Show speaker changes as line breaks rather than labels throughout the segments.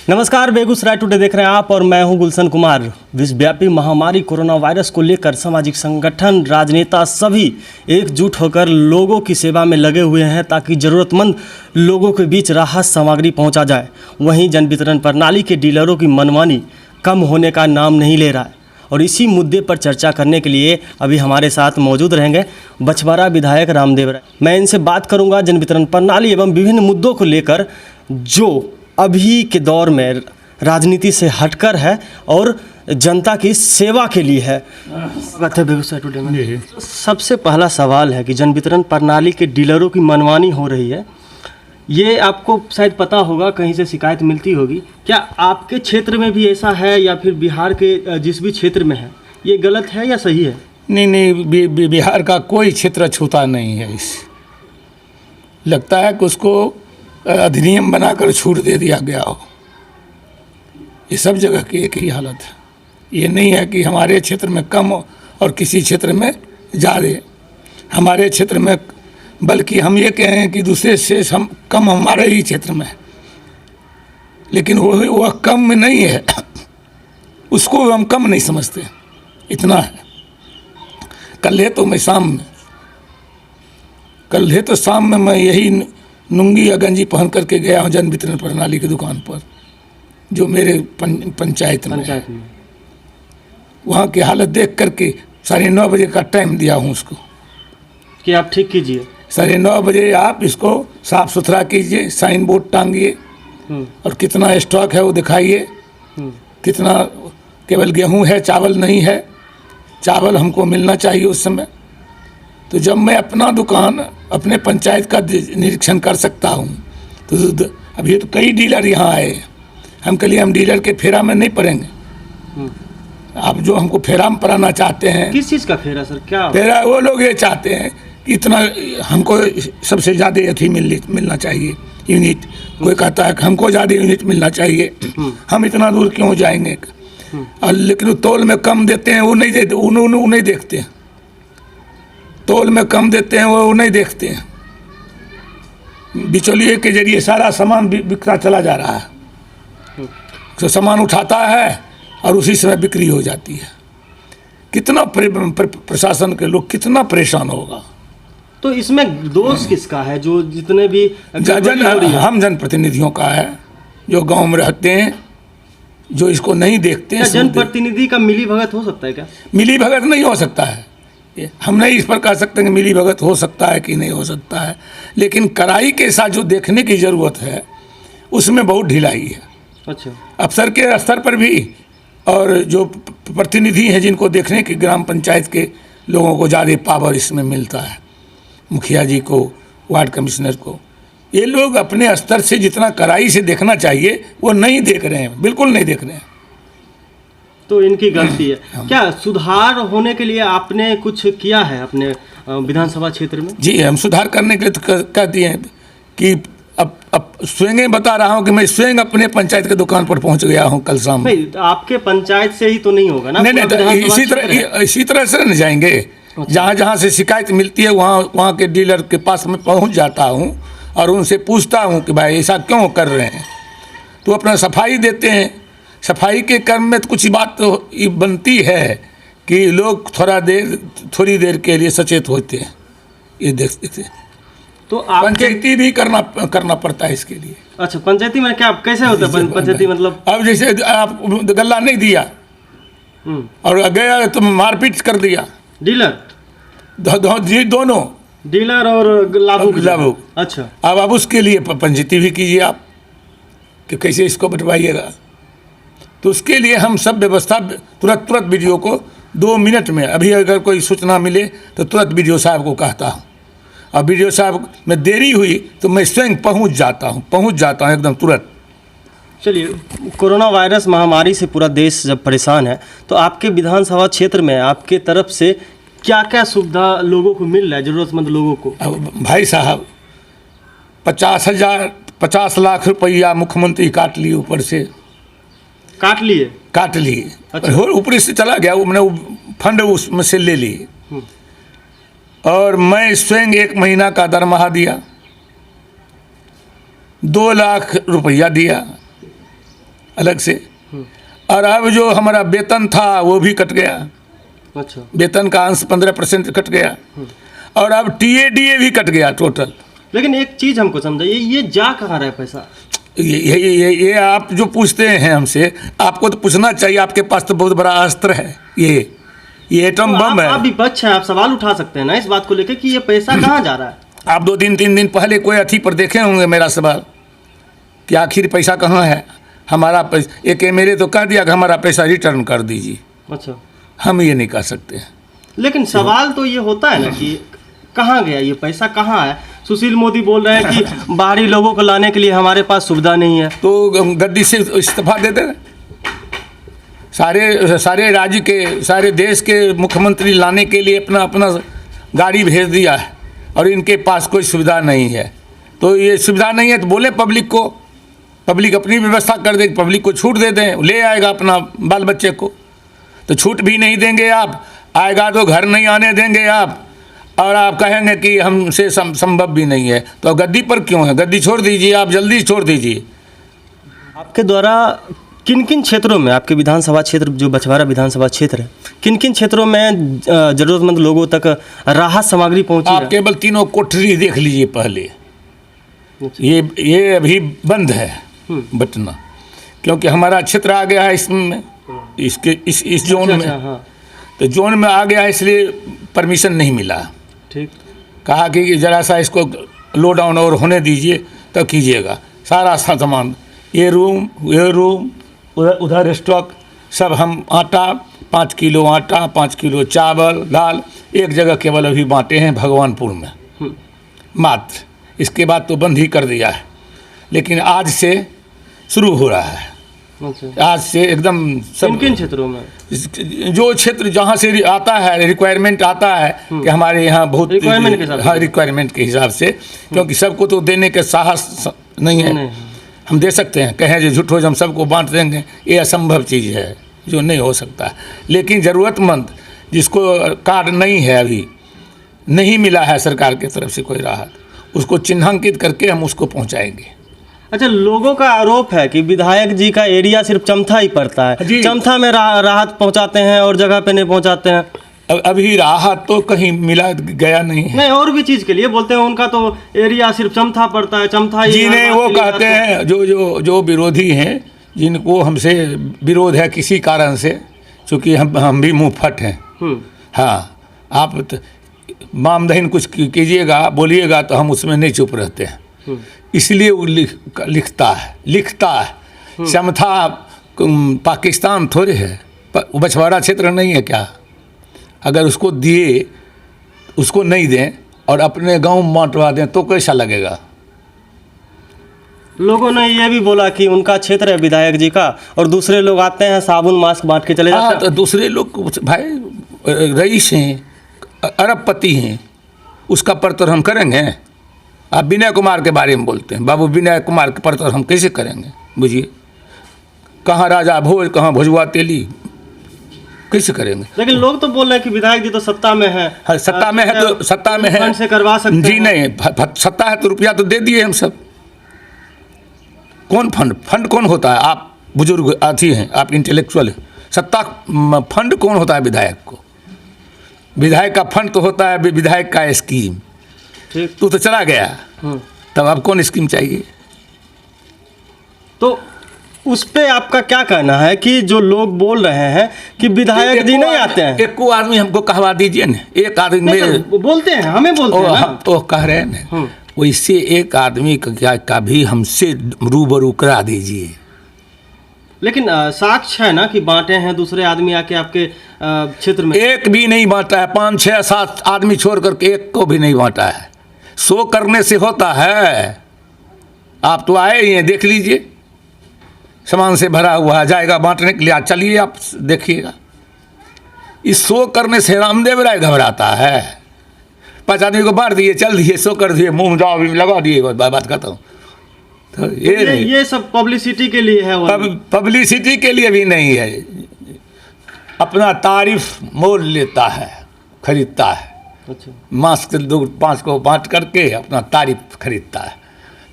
नमस्कार, बेगूसराय टुडे देख रहे हैं आप और मैं हूं गुलशन कुमार। विश्वव्यापी महामारी कोरोना वायरस को लेकर सामाजिक संगठन, राजनेता सभी एकजुट होकर लोगों की सेवा में लगे हुए हैं ताकि ज़रूरतमंद लोगों के बीच राहत सामग्री पहुंचा जाए। वहीं जन वितरण प्रणाली के डीलरों की मनमानी कम होने का नाम नहीं ले रहा है और इसी मुद्दे पर चर्चा करने के लिए अभी हमारे साथ मौजूद रहेंगे बछवाड़ा विधायक रामदेव राय। मैं इनसे बात करूँगा जन वितरण प्रणाली एवं विभिन्न मुद्दों को लेकर जो अभी के दौर में राजनीति से हटकर है और जनता की सेवा के लिए है। बात है बेगूसराय टुडे में। सबसे पहला सवाल है कि जन वितरण प्रणाली के डीलरों की मनमानी हो रही है, ये आपको शायद पता होगा, कहीं से शिकायत मिलती होगी। क्या आपके क्षेत्र में भी ऐसा है या फिर बिहार के जिस भी क्षेत्र में है ये गलत है या सही है?
नहीं, बिहार का कोई क्षेत्र छूता नहीं है। इस लगता है कि उसको अधिनियम बनाकर छूट दे दिया गया हो। ये सब जगह की एक ही हालत है। ये नहीं है कि हमारे क्षेत्र में कम और किसी क्षेत्र में ज़्यादा। हमारे क्षेत्र में, बल्कि हम ये कहें कि दूसरे से हम कम हमारे ही क्षेत्र में है, लेकिन वह कम में नहीं है, उसको हम कम नहीं समझते। इतना है। कल है तो शाम में मैं यही लुंगी या गंजी पहन करके गया हूँ जन वितरण प्रणाली की दुकान पर, जो मेरे पंचायत में है। वहाँ की हालत देख करके 9:30 बजे का टाइम दिया हूँ उसको
कि आप ठीक कीजिए।
9:30 बजे आप इसको साफ सुथरा कीजिए, साइन बोर्ड टांगिए और कितना स्टॉक है वो दिखाइए। कितना केवल गेहूँ है, चावल नहीं है। चावल हमको मिलना चाहिए उस समय। तो जब मैं अपना दुकान अपने पंचायत का निरीक्षण कर सकता हूँ, तो अभी तो कई डीलर यहाँ आए। हम के लिए हम डीलर के फेरा में नहीं पड़ेंगे। आप जो हमको फेरा में पढ़ाना चाहते हैं।
किस चीज़ का फेरा सर? क्या
फेरा? वो लोग ये चाहते हैं कि इतना हमको सबसे ज़्यादा अथी मिलना चाहिए, यूनिट। कोई कहता है कि हमको ज़्यादा यूनिट मिलना चाहिए, हम इतना दूर क्यों जाएंगे। और लेकिन तौल में कम देते हैं, वो नहीं देखते हैं। तौल में कम देते हैं, वो नहीं देखते हैं। बिचौलिए के जरिए सारा सामान बिकता चला जा रहा है। तो सामान उठाता है और उसी समय बिक्री हो जाती है। कितना प्रशासन के लोग कितना परेशान होगा।
तो इसमें दोष किसका है? जो जितने भी
हम जनप्रतिनिधियों का है, जो गांव में रहते हैं, जो इसको नहीं देखते हैं।
जनप्रतिनिधि का मिली भगत हो सकता है क्या?
मिली भगत नहीं हो सकता है। हम नहीं इस पर कह सकते कि मिली भगत हो सकता है कि नहीं हो सकता है, लेकिन कड़ाई के साथ जो देखने की ज़रूरत है उसमें बहुत ढिलाई है।
अच्छा। अफसर
के स्तर पर भी और जो प्रतिनिधि हैं जिनको देखने की ग्राम पंचायत के लोगों को ज़्यादा पावर इसमें मिलता है। मुखिया जी को, वार्ड कमिश्नर को, ये लोग अपने स्तर से जितना कड़ाई से देखना चाहिए वो नहीं देख रहे हैं, बिल्कुल नहीं देख रहे हैं।
तो इनकी गलती है। क्या सुधार होने के लिए आपने कुछ किया है अपने विधानसभा क्षेत्र में? जी,
हम सुधार करने के लिए तो कह दिए हैं कि अब स्वयं बता रहा हूँ कि मैं स्वयं अपने पंचायत के दुकान पर पहुँच गया हूँ कल शाम।
नहीं, तो आपके पंचायत से ही तो नहीं होगा ना?
नहीं, तो इसी तरह से नहीं जाएंगे। जहाँ जहाँ से शिकायत मिलती है वहाँ के डीलर के पास मैं पहुँच जाता हूँ और उनसे पूछता हूँ कि भाई ऐसा क्यों कर रहे हैं। तो अपना सफाई देते हैं। सफाई के क्रम में तो कुछ बात तो बनती है कि लोग थोड़ी देर के लिए सचेत होते हैं, ये देखते। तो पंचायती भी करना पड़ता है इसके लिए।
अच्छा, पंचायती में क्या कैसे होता है पंचायती? मतलब
अब जैसे आप गल्ला नहीं दिया और गया तो मारपीट कर दिया डीलर, दोनों
डीलर और लाभुक। अच्छा,
अब उसके लिए पंचायती भी कीजिए आप कि कैसे इसको बंटवाइएगा। तो उसके लिए हम सब व्यवस्था तुरंत वीडियो को 2 मिनट में, अभी अगर कोई सूचना मिले तो तुरंत वीडियो साहब को कहता हूँ। और वीडियो साहब में देरी हुई तो मैं स्वयं पहुँच जाता हूँ एकदम तुरंत।
चलिए, कोरोना वायरस महामारी से पूरा देश जब परेशान है तो आपके विधानसभा क्षेत्र में आपके तरफ से क्या क्या सुविधा लोगों को मिल रहा है, ज़रूरतमंद लोगों को?
भाई साहब, 50 लाख रुपया मुख्यमंत्री काट लिए ऊपर से। काट लिए। अच्छा। ऊपर से चला गया, वो मैंने फंड उसमें से ले लिए। और मैं स्वयं 1 महीना का दरमाहा दिया, 2 लाख रुपया दिया। अलग से। और अब जो हमारा वेतन था वो भी कट गया,
अच्छा।
वेतन का अंश 15% कट गया, और अब TADA भी कट गया टोटल।
लेकिन एक चीज़ हमको समझाइए, ये जा कहाँ रहा है पैसा?
ये आप जो पूछते हैं हमसे, आपको तो पूछना चाहिए, आपके पास तो बहुत बड़ा अस्त्र है, ये एटम बम है।
आप विपक्ष हैं, आप सवाल उठा सकते हैं ना इस बात को लेकर कि ये पैसा कहाँ जा रहा है?
आप 2-3 दिन पहले कोई अथी पर देखे होंगे मेरा सवाल कि आखिर पैसा कहाँ है हमारा। एक MLA तो कह दिया कि हमारा पैसा रिटर्न कर दीजिए।
अच्छा।
हम ये नहीं कर सकते हैं।
लेकिन सवाल तो ये होता है ना कि कहाँ गया ये पैसा, कहाँ है? सुशील मोदी बोल रहे हैं कि बाहरी लोगों को लाने के लिए हमारे पास सुविधा नहीं है,
तो गद्दी से इस्तीफा दे दें। सारे राज्य के, सारे देश के मुख्यमंत्री लाने के लिए अपना अपना गाड़ी भेज दिया है, और इनके पास कोई सुविधा नहीं है। तो ये सुविधा नहीं है तो बोले पब्लिक को, पब्लिक अपनी व्यवस्था कर दे, पब्लिक को छूट दे दें, ले आएगा अपना बाल बच्चे को। तो छूट भी नहीं देंगे आप, आएगा तो घर नहीं आने देंगे आप, और आप कहेंगे कि हमसे संभव भी नहीं है। तो गद्दी पर क्यों है? गद्दी छोड़ दीजिए, आप जल्दी छोड़ दीजिए।
आपके द्वारा किन किन क्षेत्रों में, आपके विधानसभा क्षेत्र जो बछवाड़ा विधानसभा क्षेत्र है, किन किन क्षेत्रों में जरूरतमंद लोगों तक राहत सामग्री पहुंची
आप
है?
केवल 3 कोठरी देख लीजिए पहले। ये अभी बंद है बटना, क्योंकि हमारा क्षेत्र आ गया है इसमें, इस जोन में।
हाँ।
तो जोन में आ गया है, इसलिए परमिशन नहीं मिला।
ठीक।
कहा कि ज़रा सा इसको लो डाउन और होने दीजिए तब कीजिएगा। सारा सामान, ये रूम उधर स्टॉक सब, हम आटा 5 किलो आटा, 5 किलो चावल दाल एक जगह केवल अभी बांटे हैं भगवानपुर में मात्र। इसके बाद तो बंद ही कर दिया है, लेकिन आज से शुरू हो रहा है।
अच्छा।
आज से एकदम सब
किन क्षेत्रों में?
जो क्षेत्र जहाँ से आता है, रिक्वायरमेंट आता है कि हमारे यहाँ बहुत
रिक्वायरमेंट के हिसाब से।
हाँ, रिक्वायरमेंट के हिसाब से, क्योंकि सबको तो देने के साहस नहीं है। हम दे सकते हैं, कहें जो झूठो हम सबको बांट देंगे, ये असंभव चीज़ है, जो नहीं हो सकता। लेकिन ज़रूरतमंद जिसको कार्ड नहीं है, अभी नहीं मिला है सरकार की तरफ से कोई राहत, उसको चिन्हांकित करके हम उसको पहुँचाएंगे।
अच्छा, लोगों का आरोप है कि विधायक जी का एरिया सिर्फ चमथा ही पड़ता है, चमथा में राहत पहुंचाते हैं और जगह पे नहीं पहुंचाते हैं।
अभी राहत तो कहीं मिला गया नहीं है।
नहीं, और भी चीज़ के लिए बोलते हैं, उनका तो एरिया सिर्फ चमथा पड़ता है, चमथा ही।
जी नहीं, वो कहते हैं जो विरोधी हैं, जिनको हमसे विरोध है किसी कारण से, चूँकि हम भी मुँह फट हैं। हाँ, आप मामदहीन कुछ कीजिएगा, बोलिएगा तो हम उसमें नहीं चुप रहते हैं, इसलिए वो लिखता है। चमथा पाकिस्तान थोड़े है, बछवाड़ा क्षेत्र नहीं है क्या? अगर उसको दिए, उसको नहीं दें और अपने गांव में बांटवा दें तो कैसा लगेगा?
लोगों ने ये भी बोला कि उनका क्षेत्र है विधायक जी का, और दूसरे लोग आते हैं साबुन मास्क बांट के चले जाते हैं।
तो दूसरे लोग भाई रईस हैं, अरबपति हैं, उसका परतर हम करेंगे? आप विनय कुमार के बारे में बोलते हैं, बाबू विनय कुमार के परतर हम कैसे करेंगे? बुझिए, कहाँ राजा भोज, कहाँ भोजवा तेली, कैसे करेंगे?
लेकिन लोग तो बोल रहे हैं कि विधायक जी तो सत्ता में है।
हाँ, सत्ता में है तो सत्ता में है,
फंड से करवा सकते हैं।
जी नहीं, सत्ता है तो रुपया तो दे दिए हम सब। कौन फंड कौन होता है? आप बुजुर्ग आती हैं, आप इंटेलेक्चुअल हैं। सत्ता फंड कौन होता है विधायक को? विधायक का फंड तो होता है विधायक का स्कीम।
ठीक।
तो चला गया, तब अब कौन स्कीम चाहिए?
तो उस पे आपका क्या कहना है कि जो लोग बोल रहे हैं कि विधायक जी नहीं आते हैं?
एक को आदमी हमको कहवा दीजिए ना, एक आदमी
तो बोलते हैं, हमें बोलते हैं ना।
हम तो कह रहे हैं ना, वैसे एक आदमी का भी हमसे रूबरू करा दीजिए।
लेकिन साक्ष्य है ना कि बांटे हैं दूसरे आदमी आके आपके क्षेत्र में।
एक भी नहीं बांटा है, 5, 6, 7 आदमी छोड़ करके एक को भी नहीं बांटा है। शो करने से होता है? आप तो आए ही हैं, देख लीजिए, सामान से भरा हुआ है, जाएगा बांटने के लिए, चलिए आप देखिएगा। इस शो करने से रामदेव राय घबराता है। 5 आदमी को बांट दिए, चल दिए, शो कर दिए, मुंह जाओ भी लगा दिए, बात करता हूँ। तो
ये सब पब्लिसिटी के लिए है।
पब्लिसिटी के लिए भी नहीं है, अपना तारीफ मोल लेता है, खरीदता है।
अच्छा।
मास्क 2-5 को बांट करके अपना तारीफ खरीदता है।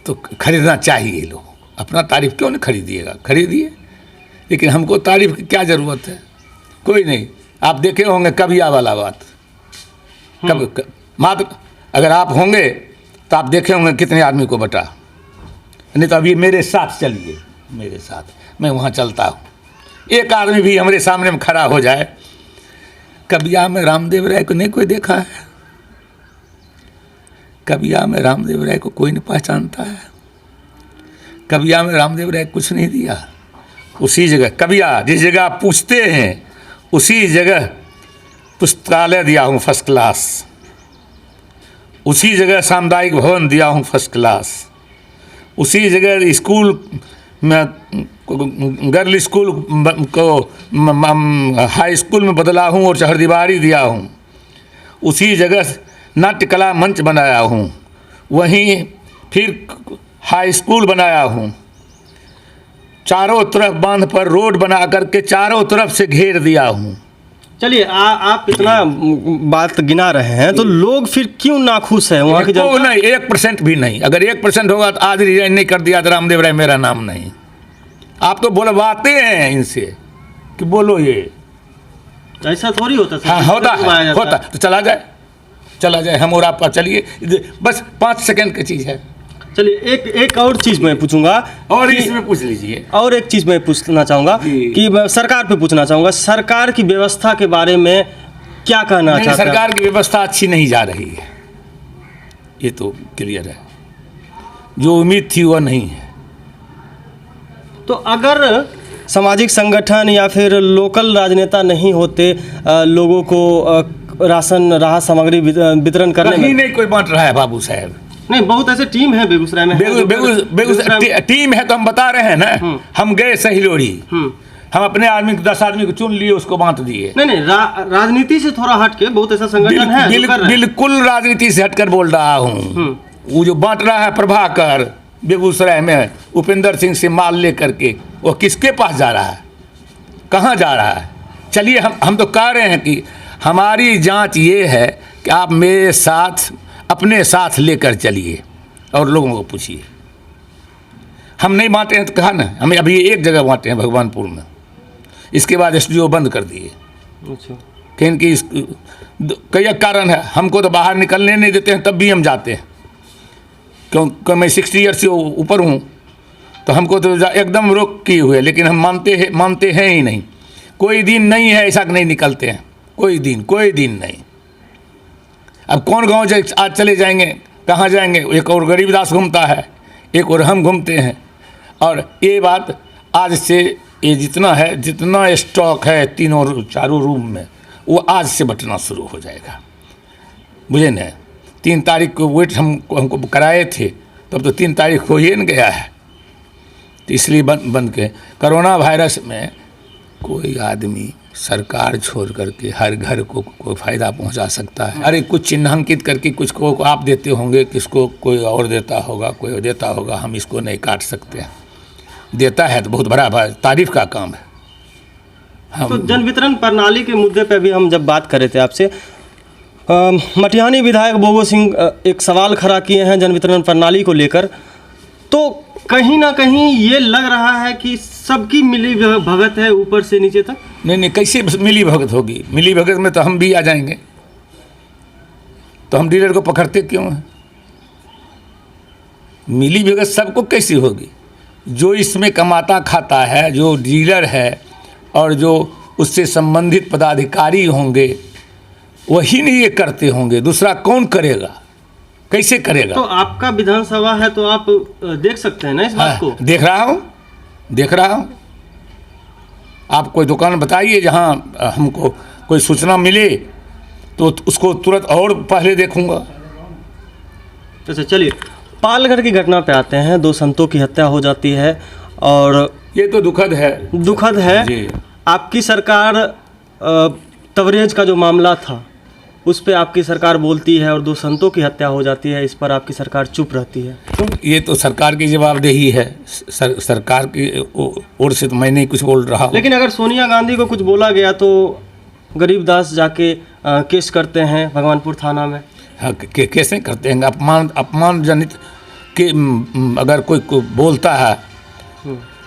तो खरीदना चाहिए लोग, अपना तारीफ क्यों नहीं खरीदिएगा? खरीदिए, लेकिन हमको तारीफ की क्या ज़रूरत है? कोई नहीं। आप देखे होंगे कबिया वाला बात, मात्र अगर आप होंगे तो आप देखे होंगे कितने आदमी को बटा। नहीं तो अभी मेरे साथ चलिए, मेरे साथ मैं वहाँ चलता हूँ, एक आदमी भी हमारे सामने में खड़ा हो जाए। कबिया में रामदेव राय को नहीं कोई देखा है, कबिया में रामदेव राय को कोई नहीं पहचानता है, कबिया में रामदेव राय कुछ नहीं दिया। उसी जगह कबिया जिस जगह आप पूछते हैं उसी जगह पुस्तकालय दिया हूँ फर्स्ट क्लास, उसी जगह सामुदायिक भवन दिया हूँ फर्स्ट क्लास, उसी जगह स्कूल में गर्ल स्कूल को हाई स्कूल में बदला हूँ और चहरदीवारी दिया हूँ, उसी जगह नाट्य कला मंच बनाया हूँ, वहीं फिर हाई स्कूल बनाया हूँ, चारों तरफ बांध पर रोड बना करके चारों तरफ से घेर दिया हूँ।
चलिए आप इतना बात गिना रहे हैं तो लोग फिर क्यों नाखुश है वहाँ की जनता?
नहीं, 1% भी नहीं। अगर 1% होगा तो आज रिजाइन नहीं कर दिया तो रामदेव राय मेरा नाम नहीं। आप तो बोलवाते हैं इनसे कि बोलो, ये
ऐसा थोड़ी होता है।
हाँ होता तो चला जाए हम और आप चलिए, बस 5 सेकंड की चीज़ है।
चलिए एक और चीज़ मैं पूछूंगा,
और इसमें पूछ लीजिए।
और एक चीज़ मैं पूछना चाहूँगा कि मैं सरकार पे पूछना चाहूँगा, सरकार की व्यवस्था के बारे में क्या कहना चाहते हैं?
सरकार की व्यवस्था अच्छी नहीं जा रही है, ये तो क्लियर है। जो उम्मीद थी वह नहीं है।
तो अगर सामाजिक संगठन या फिर लोकल राजनेता नहीं होते लोगों को राशन राहत सामग्री वितरण करने में?
नहीं कोई बांट रहा है बाबू साहब।
नहीं, बहुत ऐसे टीम है बेगूसराय में।
बेगूसराय टीम है तो हम बता रहे हैं ना। हम गए सहिलोड़ी, हम अपने आदमी 10 आदमी को चुन लिए, उसको बांट दिए।
नहीं राजनीति से थोड़ा हट के बहुत ऐसा संगठन है।
बिल्कुल राजनीति से हटकर बोल रहा हूँ। वो जो बांट रहा है प्रभाकर बेगूसराय में उपेंद्र सिंह से माल लेकर के, वो किसके पास जा रहा है, कहाँ जा रहा है? चलिए हम तो कह रहे हैं कि हमारी जांच ये है कि आप मेरे साथ अपने साथ लेकर चलिए और लोगों को पूछिए। हम नहीं बांटे हैं तो कहा ना, हमें अभी एक जगह बांटे हैं भगवानपुर में, इसके बाद SDO बंद कर दिए।
अच्छा,
क्योंकि कई कारण है, हमको तो बाहर निकलने नहीं देते हैं, तब भी हम जाते हैं। क्योंकि मैं 60 ईयर से ऊपर हूँ तो हमको तो एकदम रोक किए हुए, लेकिन हम मानते हैं ही नहीं। कोई दिन नहीं है ऐसा कि नहीं निकलते हैं, कोई दिन नहीं। अब कौन गांव आज चले जाएंगे, कहाँ जाएंगे? एक और गरीबदास घूमता है, एक और हम घूमते हैं। और ये बात आज से, ये जितना स्टॉक है चारों रूम में, वो आज से बटना शुरू हो जाएगा, बुझे न। 3 तारीख को वेट हमको कराए थे, तब तो 3 तारीख हो ही न गया है। तो इसलिए बंद के कोरोना वायरस में कोई आदमी सरकार छोड़ करके हर घर को कोई फ़ायदा पहुंचा सकता है। अरे कुछ चिन्हांकित करके कुछ को आप देते होंगे, किसको कोई और देता होगा, कोई देता होगा, हम इसको नहीं काट सकते हैं। देता है तो बहुत बड़ा तारीफ का काम है।
तो जन वितरण प्रणाली के मुद्दे पे भी हम जब बात कर रहे थे आपसे, मटिहानी विधायक बोगो सिंह एक सवाल खड़ा किए हैं जन वितरण प्रणाली को लेकर, तो कहीं ना कहीं ये लग रहा है कि सबकी मिली भगत है ऊपर से नीचे तक।
नहीं, कैसे मिली भगत होगी? मिली भगत में तो हम भी आ जाएंगे, तो हम डीलर को पकड़ते क्यों हैं? मिली भगत सबको कैसी होगी? जो इसमें कमाता खाता है, जो डीलर है और जो उससे संबंधित पदाधिकारी होंगे, वही नहीं ये करते होंगे, दूसरा कौन करेगा? कैसे करेगा? तो
आपका विधानसभा है तो आप देख सकते हैं ना इस बात को।
देख रहा हूँ। आप कोई दुकान बताइए जहाँ हमको कोई सूचना मिले तो उसको तुरंत और पहले देखूंगा।
अच्छा, चलिए पालघर की घटना पे आते हैं। 2 संतों की हत्या हो जाती है और
ये तो दुखद है
जी। आपकी सरकार तवरेज का जो मामला था उस पे आपकी सरकार बोलती है और 2 संतों की हत्या हो जाती है, इस पर आपकी सरकार चुप रहती है।
ये तो सरकार की जवाबदेही है, सरकार की ओर से तो मैं नहीं कुछ बोल रहा हूँ।
लेकिन अगर सोनिया गांधी को कुछ बोला गया तो गरीबदास जाके केस करते हैं भगवानपुर थाना में।
हाँ, कैसे करते हैं? अपमानजनित के अगर कोई बोलता है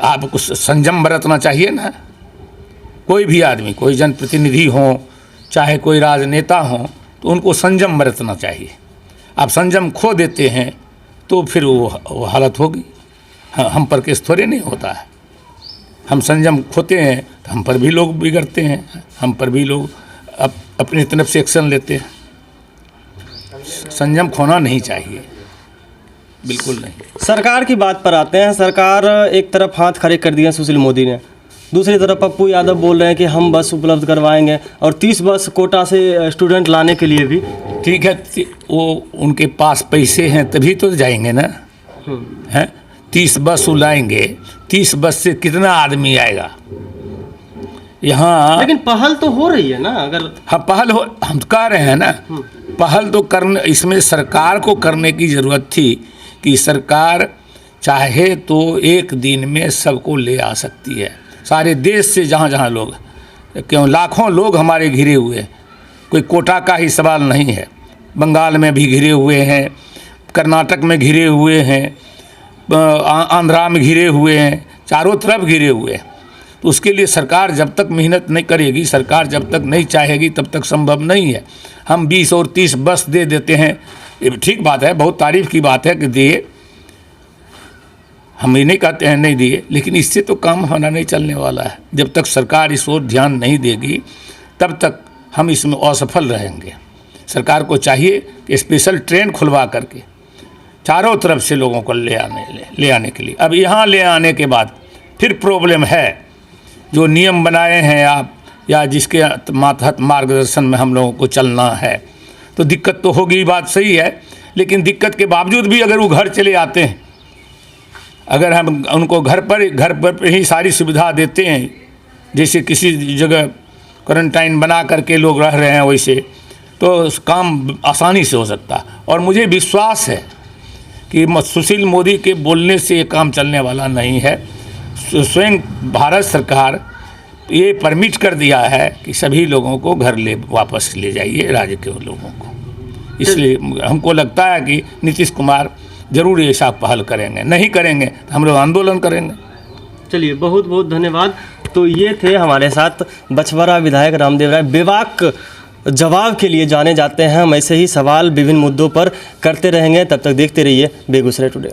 आपको संयम बरतना चाहिए ना। कोई भी आदमी, कोई जनप्रतिनिधि हो, चाहे कोई राजनेता हो, तो उनको संयम बरतना चाहिए। आप संयम खो देते हैं तो फिर वो हालत होगी। हम पर केस थोड़े नहीं होता है। हम संयम खोते हैं तो हम पर भी लोग बिगड़ते हैं, हम पर भी लोग अपनी तरफ से एक्शन लेते हैं। संयम खोना नहीं चाहिए, बिल्कुल नहीं।
सरकार की बात पर आते हैं। सरकार एक तरफ हाथ खड़े कर दिए सुशील मोदी ने, दूसरी तरफ पप्पू यादव बोल रहे हैं कि हम बस उपलब्ध करवाएंगे और 30 बस कोटा से स्टूडेंट लाने के लिए भी।
ठीक है, वो उनके पास पैसे हैं तभी तो जाएंगे ना। हैं 30 बस लाएंगे, 30 बस से कितना आदमी आएगा यहाँ?
लेकिन पहल तो हो रही है ना। अगर
हाँ पहल हो, हम कह रहे हैं ना, पहल तो करने, इसमें सरकार को करने की ज़रूरत थी कि सरकार चाहे तो एक दिन में सबको ले आ सकती है। सारे देश से जहाँ जहाँ लोग, क्यों लाखों लोग हमारे घिरे हुए हैं, कोई कोटा का ही सवाल नहीं है। बंगाल में भी घिरे हुए हैं, कर्नाटक में घिरे हुए हैं, आंध्रा में घिरे हुए हैं, चारों तरफ घिरे हुए हैं। तो उसके लिए सरकार जब तक मेहनत नहीं करेगी, सरकार जब तक नहीं चाहेगी, तब तक संभव नहीं है। हम 20 और 30 बस दे देते हैं, ये ठीक बात है, बहुत तारीफ़ की बात है कि दिए, हम ये नहीं कहते हैं नहीं दिए, लेकिन इससे तो काम होना नहीं चलने वाला है। जब तक सरकार इस ओर ध्यान नहीं देगी तब तक हम इसमें असफल रहेंगे। सरकार को चाहिए कि स्पेशल ट्रेन खुलवा करके चारों तरफ से लोगों को ले आने के लिए। अब यहाँ ले आने के बाद फिर प्रॉब्लम है, जो नियम बनाए हैं आप या जिसके मातहत मार्गदर्शन में हम लोगों को चलना है, तो दिक्कत तो होगी, बात सही है। लेकिन दिक्कत के बावजूद भी अगर वो घर चले आते हैं, अगर हम उनको घर पर ही सारी सुविधा देते हैं, जैसे किसी जगह क्वारंटाइन बना करके लोग रह रहे हैं वैसे, तो काम आसानी से हो सकता है। और मुझे विश्वास है कि सुशील मोदी के बोलने से ये काम चलने वाला नहीं है। स्वयं भारत सरकार ये परमिट कर दिया है कि सभी लोगों को घर वापस ले जाइए, राज्य के लोगों को। इसलिए हमको लगता है कि नीतीश कुमार जरूर ऐसा पहल करेंगे, नहीं करेंगे तो हम लोग आंदोलन करेंगे।
चलिए, बहुत बहुत धन्यवाद। तो ये थे हमारे साथ बछवाड़ा विधायक रामदेव राय। बेबाक जवाब के लिए जाने जाते हैं। हम ऐसे ही सवाल विभिन्न मुद्दों पर करते रहेंगे। तब तक देखते रहिए बेगूसराय टुडे।